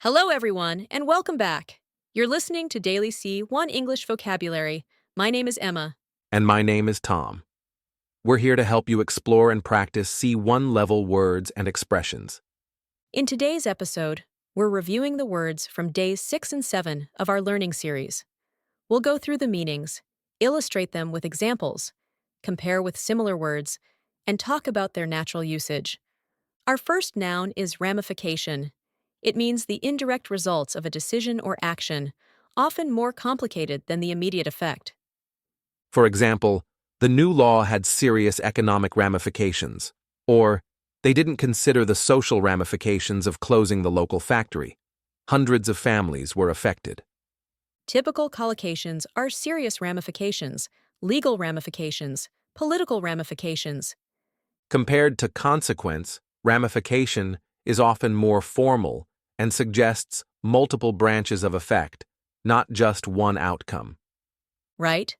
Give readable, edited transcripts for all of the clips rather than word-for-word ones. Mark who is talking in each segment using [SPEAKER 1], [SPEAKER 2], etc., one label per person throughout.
[SPEAKER 1] Hello, everyone, and welcome back. You're listening to Daily C1 English Vocabulary. My name is Emma.
[SPEAKER 2] And my name is Tom. We're here to help you explore and practice C1 level words and expressions.
[SPEAKER 1] In today's episode, we're reviewing the words from days 6 and 7 of our learning series. We'll go through the meanings, illustrate them with examples, compare with similar words, and talk about their natural usage. Our first noun is ramification. It means the indirect results of a decision or action, often more complicated than the immediate effect.
[SPEAKER 2] For example, the new law had serious economic ramifications, or they didn't consider the social ramifications of closing the local factory. Hundreds of families were affected.
[SPEAKER 1] Typical collocations are serious ramifications, legal ramifications, political ramifications.
[SPEAKER 2] Compared to consequence, ramification is often more formal and suggests multiple branches of effect, not just one outcome.
[SPEAKER 1] Right?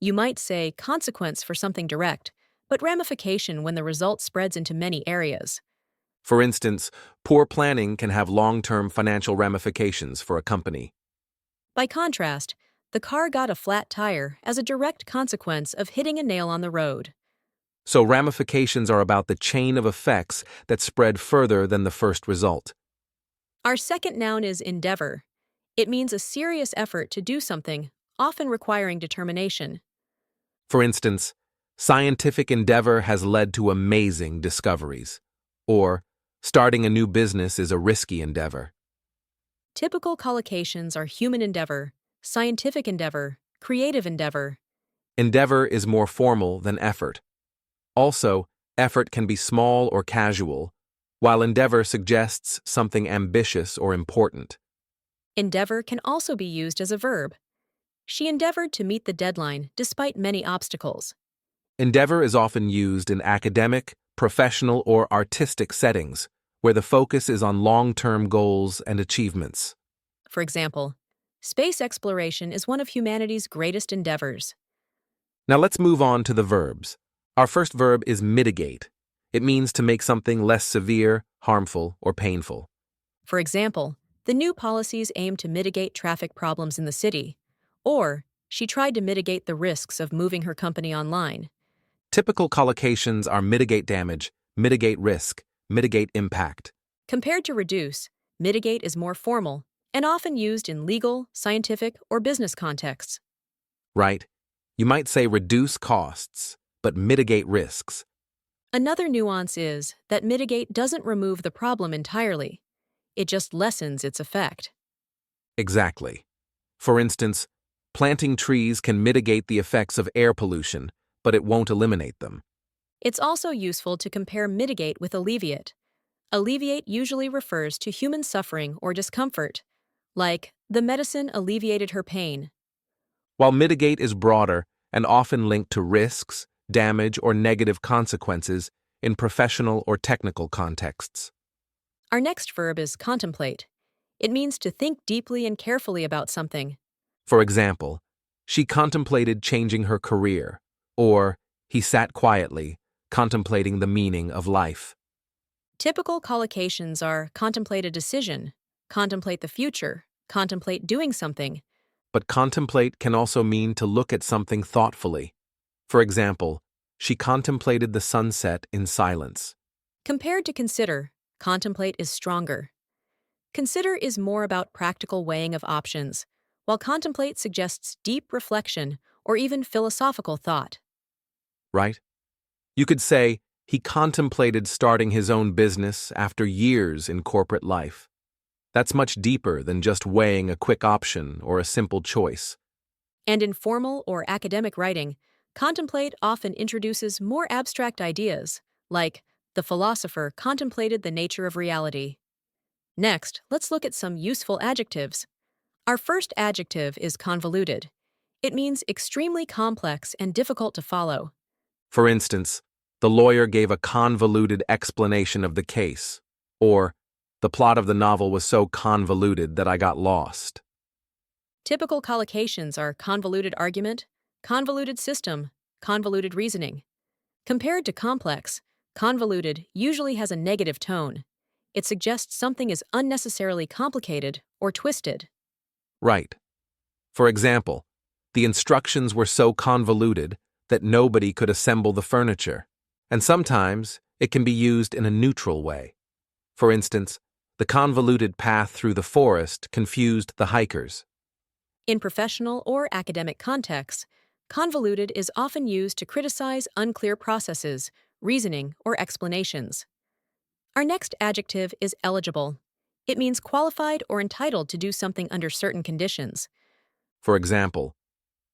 [SPEAKER 1] You might say consequence for something direct, but ramification when the result spreads into many areas.
[SPEAKER 2] For instance, poor planning can have long-term financial ramifications for a company.
[SPEAKER 1] By contrast, the car got a flat tire as a direct consequence of hitting a nail on the road.
[SPEAKER 2] So ramifications are about the chain of effects that spread further than the first result.
[SPEAKER 1] Our second noun is endeavor. It means a serious effort to do something, often requiring determination.
[SPEAKER 2] For instance, scientific endeavor has led to amazing discoveries. Or, starting a new business is a risky endeavor.
[SPEAKER 1] Typical collocations are human endeavor, scientific endeavor, creative endeavor.
[SPEAKER 2] Endeavor is more formal than effort. Also, effort can be small or casual, while endeavor suggests something ambitious or important.
[SPEAKER 1] Endeavor can also be used as a verb. She endeavored to meet the deadline despite many obstacles.
[SPEAKER 2] Endeavor is often used in academic, professional, or artistic settings, where the focus is on long-term goals and achievements.
[SPEAKER 1] For example, space exploration is one of humanity's greatest endeavors.
[SPEAKER 2] Now let's move on to the verbs. Our first verb is mitigate. It means to make something less severe, harmful, or painful.
[SPEAKER 1] For example, the new policies aim to mitigate traffic problems in the city. Or, she tried to mitigate the risks of moving her company online.
[SPEAKER 2] Typical collocations are mitigate damage, mitigate risk, mitigate impact.
[SPEAKER 1] Compared to reduce, mitigate is more formal and often used in legal, scientific, or business contexts.
[SPEAKER 2] Right? You might say reduce costs, but mitigate risks.
[SPEAKER 1] Another nuance is that mitigate doesn't remove the problem entirely. It just lessens its effect.
[SPEAKER 2] Exactly. For instance, planting trees can mitigate the effects of air pollution, but it won't eliminate them.
[SPEAKER 1] It's also useful to compare mitigate with alleviate. Alleviate usually refers to human suffering or discomfort, like, the medicine alleviated her pain.
[SPEAKER 2] While mitigate is broader and often linked to risks, damage, or negative consequences in professional or technical contexts.
[SPEAKER 1] Our next verb is contemplate. It means to think deeply and carefully about something.
[SPEAKER 2] For example, she contemplated changing her career, or he sat quietly, contemplating the meaning of life.
[SPEAKER 1] Typical collocations are contemplate a decision, contemplate the future, contemplate doing something.
[SPEAKER 2] But contemplate can also mean to look at something thoughtfully. For example, she contemplated the sunset in silence.
[SPEAKER 1] Compared to consider, contemplate is stronger. Consider is more about practical weighing of options, while contemplate suggests deep reflection or even philosophical thought.
[SPEAKER 2] Right? You could say he contemplated starting his own business after years in corporate life. That's much deeper than just weighing a quick option or a simple choice.
[SPEAKER 1] And in formal or academic writing, contemplate often introduces more abstract ideas, like the philosopher contemplated the nature of reality. Next, let's look at some useful adjectives. Our first adjective is convoluted. It means extremely complex and difficult to follow.
[SPEAKER 2] For instance, the lawyer gave a convoluted explanation of the case, or the plot of the novel was so convoluted that I got lost.
[SPEAKER 1] Typical collocations are convoluted argument, convoluted system, convoluted reasoning. Compared to complex, convoluted usually has a negative tone. It suggests something is unnecessarily complicated or twisted.
[SPEAKER 2] Right. For example, the instructions were so convoluted that nobody could assemble the furniture. And sometimes it can be used in a neutral way. For instance, the convoluted path through the forest confused the hikers.
[SPEAKER 1] In professional or academic contexts, convoluted is often used to criticize unclear processes, reasoning, or explanations. Our next adjective is eligible. It means qualified or entitled to do something under certain conditions.
[SPEAKER 2] For example,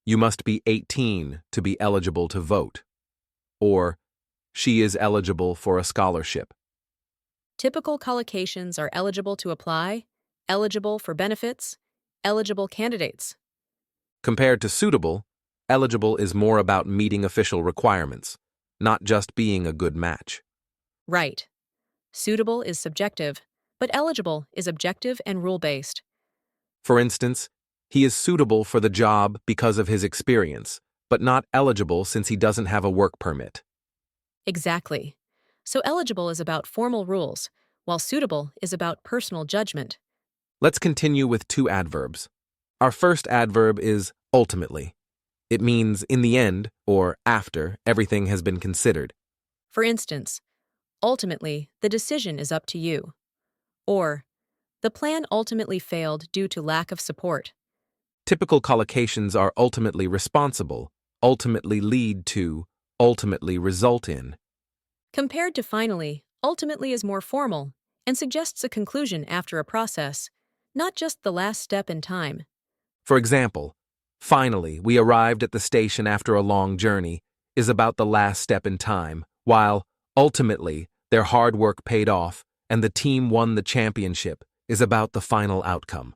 [SPEAKER 2] you must be 18 to be eligible to vote. Or, she is eligible for a scholarship.
[SPEAKER 1] Typical collocations are eligible to apply, eligible for benefits, eligible candidates.
[SPEAKER 2] Compared to suitable, eligible is more about meeting official requirements, not just being a good match.
[SPEAKER 1] Right. Suitable is subjective, but eligible is objective and rule-based.
[SPEAKER 2] For instance, he is suitable for the job because of his experience, but not eligible since he doesn't have a work permit.
[SPEAKER 1] Exactly. So eligible is about formal rules, while suitable is about personal judgment.
[SPEAKER 2] Let's continue with two adverbs. Our first adverb is ultimately. It means in the end, or after, everything has been considered.
[SPEAKER 1] For instance, ultimately, the decision is up to you. Or, the plan ultimately failed due to lack of support.
[SPEAKER 2] Typical collocations are ultimately responsible, ultimately lead to, ultimately result in.
[SPEAKER 1] Compared to finally, ultimately is more formal and suggests a conclusion after a process, not just the last step in time.
[SPEAKER 2] For example, finally, we arrived at the station after a long journey is about the last step in time, while, ultimately, their hard work paid off and the team won the championship is about the final outcome.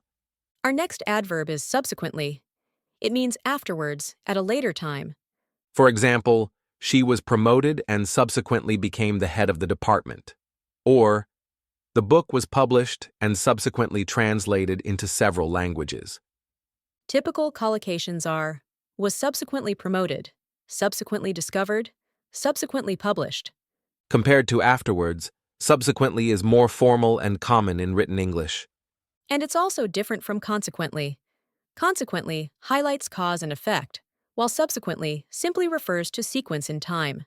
[SPEAKER 1] Our next adverb is subsequently. It means afterwards, at a later time.
[SPEAKER 2] For example, she was promoted and subsequently became the head of the department. Or, the book was published and subsequently translated into several languages.
[SPEAKER 1] Typical collocations are was subsequently promoted, subsequently discovered, subsequently published.
[SPEAKER 2] Compared to afterwards, subsequently is more formal and common in written English.
[SPEAKER 1] And it's also different from consequently. Consequently highlights cause and effect, while subsequently simply refers to sequence in time.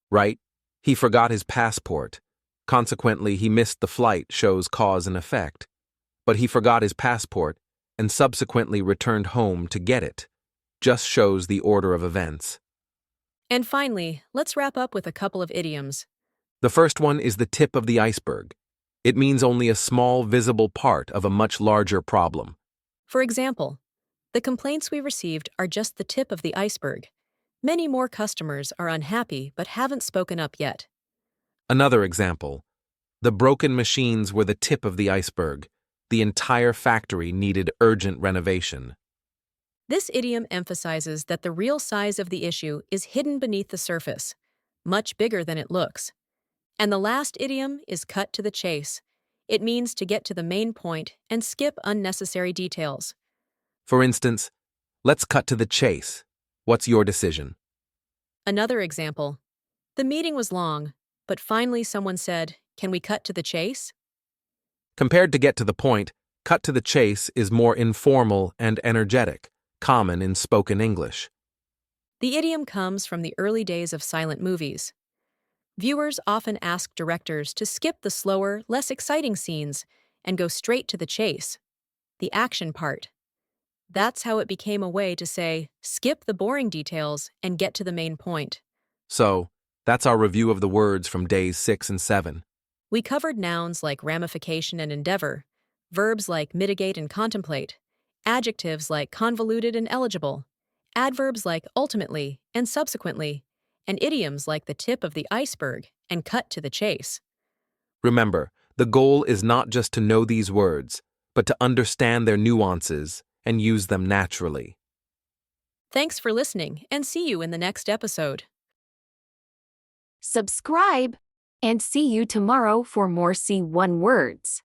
[SPEAKER 2] Right? He forgot his passport. Consequently, he missed the flight shows cause and effect. But he forgot his passport and subsequently returned home to get it. Just shows the order of events.
[SPEAKER 1] And finally, let's wrap up with a couple of idioms.
[SPEAKER 2] The first one is the tip of the iceberg. It means only a small visible part of a much larger problem.
[SPEAKER 1] For example, the complaints we received are just the tip of the iceberg. Many more customers are unhappy but haven't spoken up yet.
[SPEAKER 2] Another example. The broken machines were the tip of the iceberg. The entire factory needed urgent renovation.
[SPEAKER 1] This idiom emphasizes that the real size of the issue is hidden beneath the surface, much bigger than it looks. And the last idiom is cut to the chase. It means to get to the main point and skip unnecessary details.
[SPEAKER 2] For instance, let's cut to the chase. What's your decision?
[SPEAKER 1] Another example. The meeting was long, but finally someone said, "Can we cut to the chase?"
[SPEAKER 2] Compared to get to the point, cut to the chase is more informal and energetic, common in spoken English.
[SPEAKER 1] The idiom comes from the early days of silent movies. Viewers often ask directors to skip the slower, less exciting scenes and go straight to the chase, the action part. That's how it became a way to say, skip the boring details and get to the main point.
[SPEAKER 2] So, that's our review of the words from days 6 and 7.
[SPEAKER 1] We covered nouns like ramification and endeavor, verbs like mitigate and contemplate, adjectives like convoluted and eligible, adverbs like ultimately and subsequently, and idioms like the tip of the iceberg and cut to the chase.
[SPEAKER 2] Remember, the goal is not just to know these words, but to understand their nuances and use them naturally.
[SPEAKER 1] Thanks for listening, and see you in the next episode.
[SPEAKER 3] Subscribe and see you tomorrow for more C1 words.